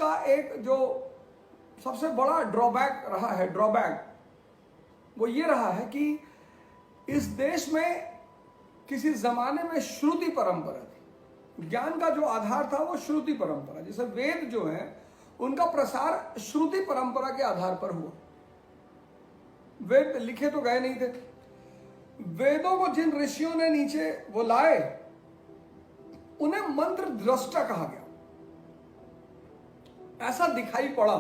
का एक जो सबसे बड़ा ड्रॉबैक रहा है, वो ये रहा है कि इस देश में किसी जमाने में श्रुति परंपरा थी। ज्ञान का जो आधार था वो श्रुति परंपरा, जैसे वेद जो है उनका प्रसार श्रुति परंपरा के आधार पर हुआ। वेद लिखे तो गए नहीं थे। वेदों को जिन ऋषियों ने नीचे वो लाए उन्हें मंत्र दृष्टा कहा गया, ऐसा दिखाई पड़ा,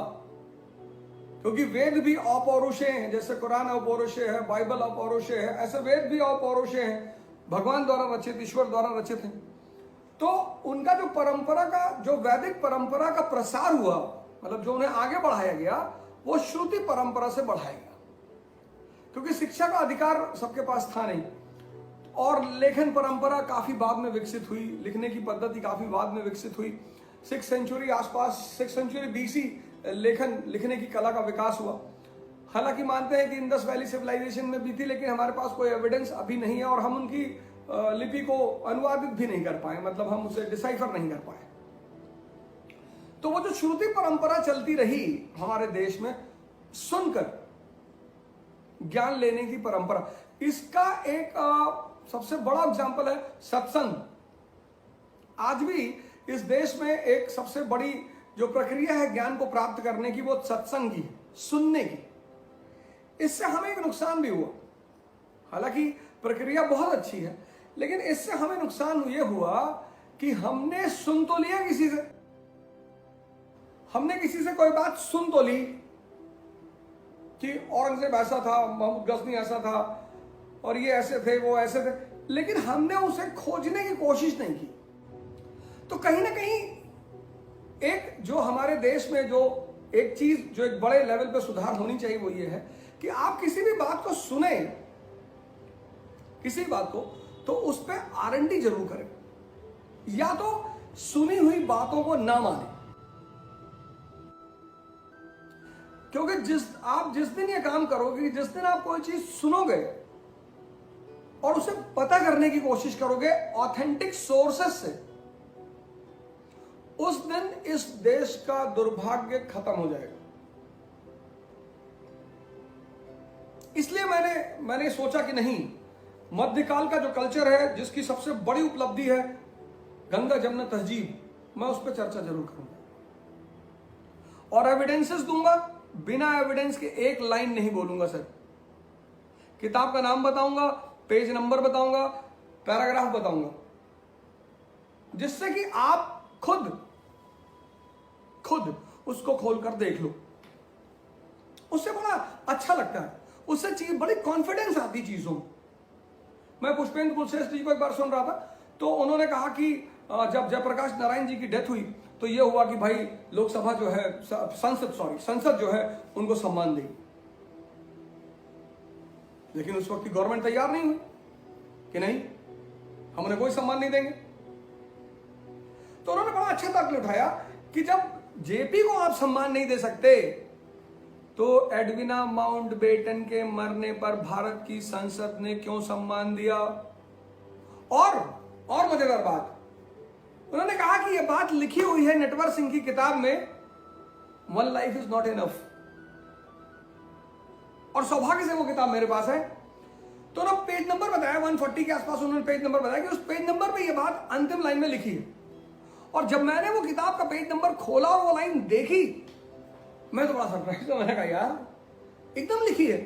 क्योंकि वेद भी अपौरुषेय हैं, जैसे कुरान अपौरुषेय है, बाइबल अपौरुषेय है, ऐसे वेद भी अपौरुषेय हैं, भगवान द्वारा रचित, ईश्वर द्वारा रचित हैं। तो उनका जो परंपरा का, जो वैदिक परंपरा का प्रसार हुआ, मतलब जो उन्हें आगे बढ़ाया गया, वो श्रुति परंपरा से बढ़ाया गया, क्योंकि शिक्षा का अधिकार सबके पास था नहीं। और लेखन परंपरा काफी बाद में विकसित हुई, लिखने की पद्धति काफी बाद में विकसित हुई। 6th सेंचुरी आसपास, 6th सेंचुरी BC लिखने की कला का विकास हुआ। हालांकि मानते हैं कि इंडस वैली सिविलाइजेशन में भी थी, लेकिन हमारे पास कोई एविडेंस अभी नहीं है और हम उनकी लिपि को अनुवादित भी नहीं कर पाए, मतलब हम उसे डिसाइफर नहीं कर पाए। तो वो जो श्रुति परंपरा चलती रही हमारे देश में, सुनकर ज्ञान लेने की परंपरा, इसका एक सबसे बड़ा एग्जाम्पल है सत्संग। आज भी इस देश में एक सबसे बड़ी जो प्रक्रिया है ज्ञान को प्राप्त करने की, वो सत्संग की, सुनने की। इससे हमें एक नुकसान भी हुआ। हालांकि प्रक्रिया बहुत अच्छी है, लेकिन इससे हमें नुकसान ये हुआ कि हमने सुन तो लिया किसी से, हमने किसी से कोई बात सुन तो ली कि औरंगजेब ऐसा था, महमूद गजनी ऐसा था, और ये ऐसे थे, वो ऐसे थे, लेकिन हमने उसे खोजने की कोशिश नहीं की। तो कहीं ना कहीं एक जो हमारे देश में जो एक चीज, जो एक बड़े लेवल पे सुधार होनी चाहिए, वो ये है कि आप किसी भी बात को सुने, किसी बात को, तो उस पर R&D जरूर करें, या तो सुनी हुई बातों को ना माने। क्योंकि जिस दिन ये काम करोगे, जिस दिन आप कोई चीज सुनोगे और उसे पता करने की कोशिश करोगे ऑथेंटिक सोर्सेस से, उस दिन इस देश का दुर्भाग्य खत्म हो जाएगा। इसलिए मैंने सोचा कि नहीं, मध्यकाल का जो कल्चर है, जिसकी सबसे बड़ी उपलब्धि है गंगा जमुना तहजीब, मैं उस पर चर्चा जरूर करूंगा और एविडेंसेस दूंगा। बिना एविडेंस के एक लाइन नहीं बोलूंगा सर। किताब का नाम बताऊंगा, पेज नंबर बताऊंगा, पैराग्राफ बताऊंगा, जिससे कि आप खुद उसको खोलकर देख लो। उससे बड़ा अच्छा लगता है, उससे चीज बड़ी कॉन्फिडेंस आती चीजों में। मैं पुष्पेंद्र कुलश्रेष्ठ जी को एक बार सुन रहा था, तो उन्होंने कहा कि जब जयप्रकाश नारायण जी की डेथ हुई तो ये हुआ कि भाई लोकसभा जो है, संसद जो है उनको सम्मान देगी, लेकिन उस वक्त की गवर्नमेंट तैयार नहीं हुई कि नहीं, हम उन्हें कोई सम्मान नहीं देंगे। तो उन्होंने बड़ा अच्छा तर्क उठाया कि जब जेपी को आप सम्मान नहीं दे सकते, तो एडविना माउंटबेटन के मरने पर भारत की संसद ने क्यों सम्मान दिया। और मजेदार बात, उन्होंने कहा कि यह बात लिखी हुई है नटवर सिंह की किताब में, one life is not enough, और सौभाग्य से वो किताब मेरे पास है। तो ना पेज नंबर बताया, 140 के आसपास उन्होंने पेज नंबर बताया कि उस पेज नंबर पे ये बात अंतिम लाइन में लिखी है। और जब मैंने वो किताब का पेज नंबर खोला और वो लाइन देखी, मैं तो बड़ा सरप्राइज था। मैंने कहा यार एकदम लिखी है।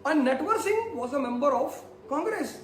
और Natwar Singh was a member of Congress,